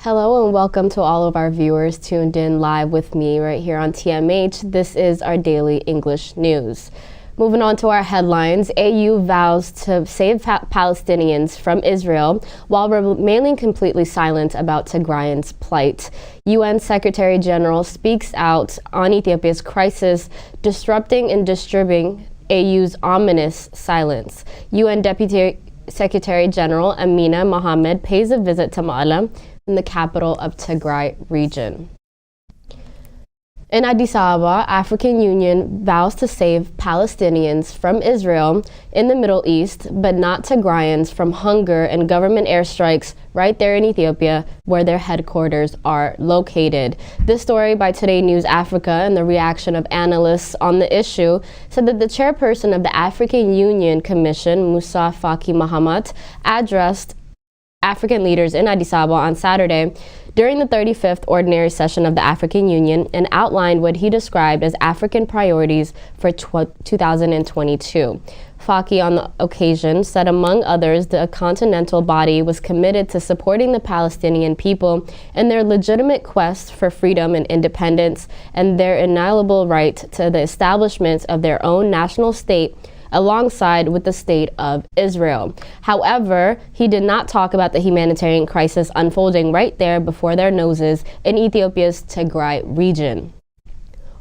Hello and welcome to all of our viewers tuned in live with me right here on TMH. This is our daily English news. Moving on to our headlines, AU vows to save Palestinians from Israel while remaining completely silent about Tigraians' plight. UN Secretary General speaks out on Ethiopia's crisis, disrupting and disturbing AU's ominous silence. UN Deputy Secretary General Amina Mohammed pays a visit to Ma'ala, in the capital of Tigray region. In Addis Ababa, African Union vows to save Palestinians from Israel in the Middle East, but not Tigrayans from hunger and government airstrikes right there in Ethiopia, where their headquarters are located. This story by Today News Africa and the reaction of analysts on the issue said that the chairperson of the African Union Commission, Musa Faki Mahamat, addressed African leaders in Addis Ababa on Saturday during the 35th Ordinary Session of the African Union and outlined what he described as African priorities for 2022. Faki on the occasion said, among others, the continental body was committed to supporting the Palestinian people in their legitimate quest for freedom and independence and their inalienable right to the establishment of their own national state alongside with the state of Israel. However, he did not talk about the humanitarian crisis unfolding right there before their noses in Ethiopia's Tigray region.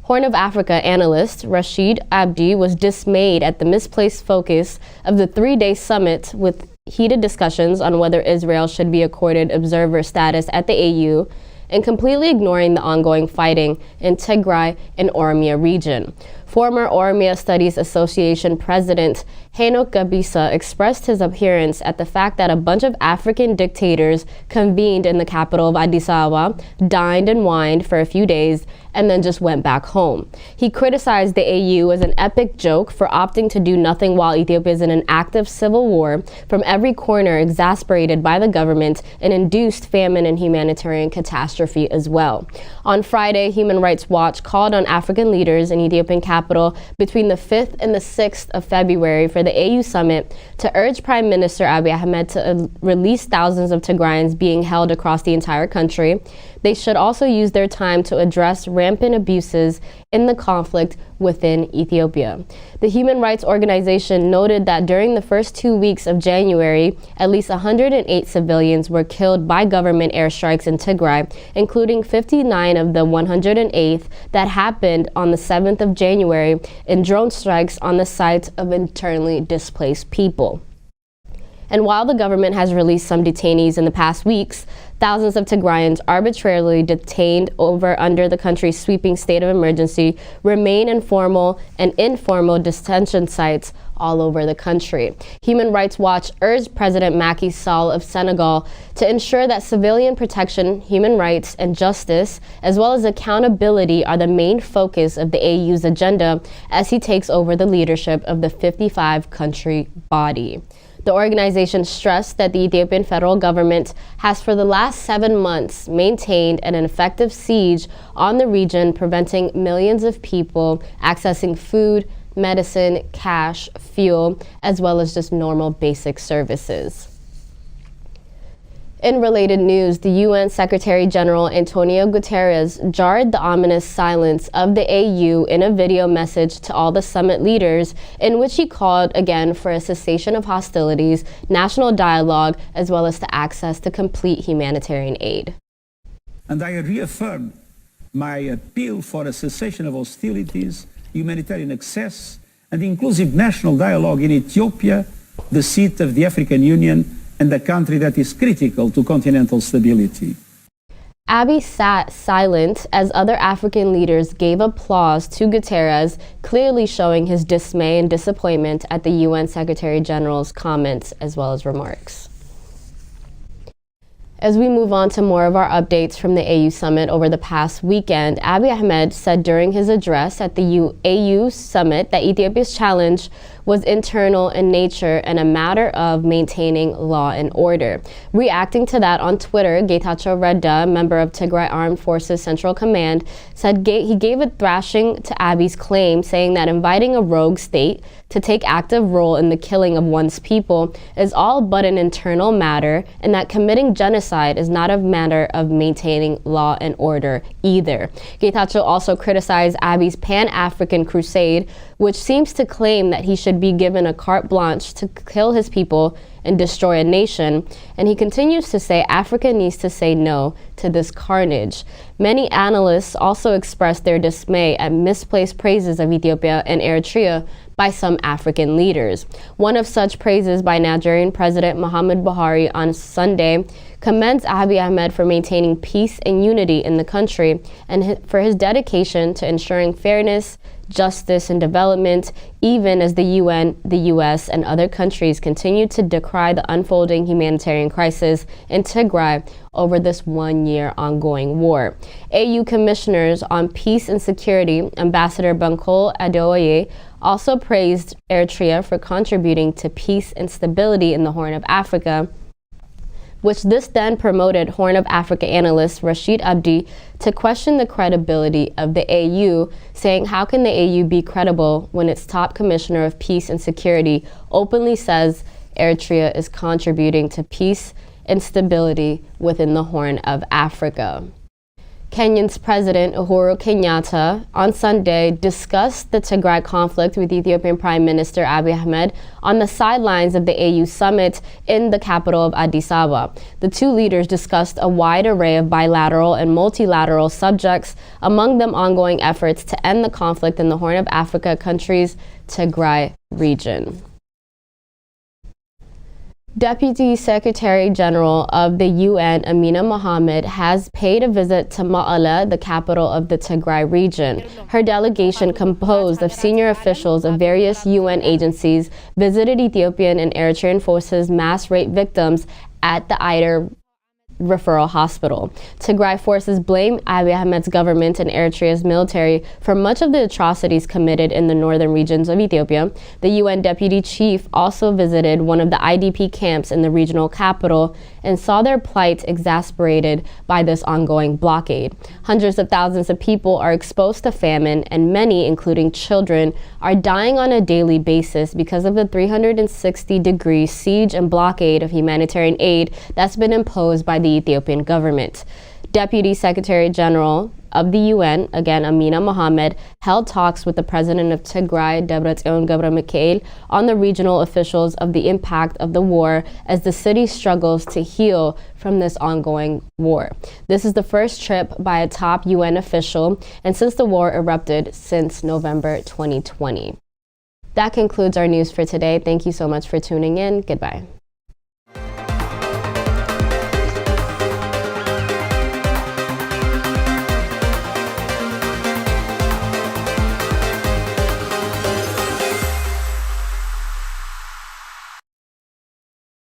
Horn of Africa analyst Rashid Abdi was dismayed at the misplaced focus of the three-day summit, with heated discussions on whether Israel should be accorded observer status at the AU and completely ignoring the ongoing fighting in Tigray and Oromia region. Former Oromia Studies Association President Henok Gabisa expressed his abhorrence at the fact that a bunch of African dictators convened in the capital of Addis Ababa, dined and wined for a few days, and then just went back home. He criticized the AU as an epic joke for opting to do nothing while Ethiopia is in an active civil war from every corner, exasperated by the government and induced famine and humanitarian catastrophe as well. On Friday, Human Rights Watch called on African leaders in Ethiopian capital between the 5th and the 6th of February for the AU summit to urge Prime Minister Abiy Ahmed to release thousands of Tigrayans being held across the entire country. They should also use their time to address rampant abuses in the conflict within Ethiopia. The human rights organization noted that during the first 2 weeks of January, at least 108 civilians were killed by government airstrikes in Tigray, including 59 of the 108th that happened on the 7th of January in drone strikes on the sites of internally displaced people. And while the government has released some detainees in the past weeks, thousands of Tigrayans arbitrarily detained under the country's sweeping state of emergency remain in formal and informal detention sites all over the country. Human Rights Watch urged President Macky Sall of Senegal to ensure that civilian protection, human rights, and justice, as well as accountability, are the main focus of the AU's agenda as he takes over the leadership of the 55-country body. The organization stressed that the Ethiopian federal government has for the last 7 months maintained an effective siege on the region, preventing millions of people accessing food, medicine, cash, fuel, as well as just normal basic services. In related news, the UN Secretary General Antonio Guterres jarred the ominous silence of the AU in a video message to all the summit leaders, in which he called again for a cessation of hostilities, national dialogue, as well as to access to complete humanitarian aid. And I reaffirm my appeal for a cessation of hostilities, humanitarian access, and inclusive national dialogue in Ethiopia, the seat of the African Union, and a country that is critical to continental stability. Abiy sat silent as other African leaders gave applause to Guterres, clearly showing his dismay and disappointment at the UN Secretary General's comments as well as remarks. As we move on to more of our updates from the AU summit over the past weekend, Abiy Ahmed said during his address at the AU summit that Ethiopia's challenge was internal in nature and a matter of maintaining law and order. Reacting to that on Twitter, Getachew Reda, member of Tigray Armed Forces Central Command, said he gave a thrashing to Abiy's claim, saying that inviting a rogue state to take active role in the killing of one's people is all but an internal matter, and that committing genocide genocide is not a matter of maintaining law and order either. Getachew also criticized Abiy's Pan-African crusade, which seems to claim that he should be given a carte blanche to kill his people and destroy a nation, and he continues to say Africa needs to say no to this carnage. Many analysts also expressed their dismay at misplaced praises of Ethiopia and Eritrea by some African leaders. One of such praises by Nigerian President Muhammadu Buhari on Sunday commends Abiy Ahmed for maintaining peace and unity in the country and for his dedication to ensuring fairness, justice, and development, even as the UN, the US, and other countries continue to decry the unfolding humanitarian crisis in Tigray over this one-year ongoing war. AU Commissioners on Peace and Security, Ambassador Bankole Adeoye, also praised Eritrea for contributing to peace and stability in the Horn of Africa, which this then promoted Horn of Africa analyst Rashid Abdi to question the credibility of the AU, saying, how can the AU be credible when its top commissioner of peace and security openly says Eritrea is contributing to peace and stability within the Horn of Africa? Kenya's President Uhuru Kenyatta on Sunday discussed the Tigray conflict with Ethiopian Prime Minister Abiy Ahmed on the sidelines of the AU summit in the capital of Addis Ababa. The two leaders discussed a wide array of bilateral and multilateral subjects, among them ongoing efforts to end the conflict in the Horn of Africa country's Tigray region. Deputy Secretary General of the UN, Amina Mohammed, has paid a visit to Ma'ala, the capital of the Tigray region. Her delegation, composed of senior officials of various UN agencies, visited Ethiopian and Eritrean forces mass rape victims at the Eider Referral Hospital. Tigray forces blame Abiy Ahmed's government and Eritrea's military for much of the atrocities committed in the northern regions of Ethiopia. The UN deputy chief also visited one of the IDP camps in the regional capital and saw their plight exacerbated by this ongoing blockade. Hundreds of thousands of people are exposed to famine, and many, including children, are dying on a daily basis because of the 360-degree siege and blockade of humanitarian aid that's been imposed by the Ethiopian government. Deputy Secretary General of the UN, again Amina Mohammed, held talks with the president of Tigray, Debretsion Gebremichael, on the regional officials of the impact of the war as the city struggles to heal from this ongoing war. This is the first trip by a top UN official, and since the war erupted since November 2020. That concludes our news for today. Thank you so much for tuning in. Goodbye.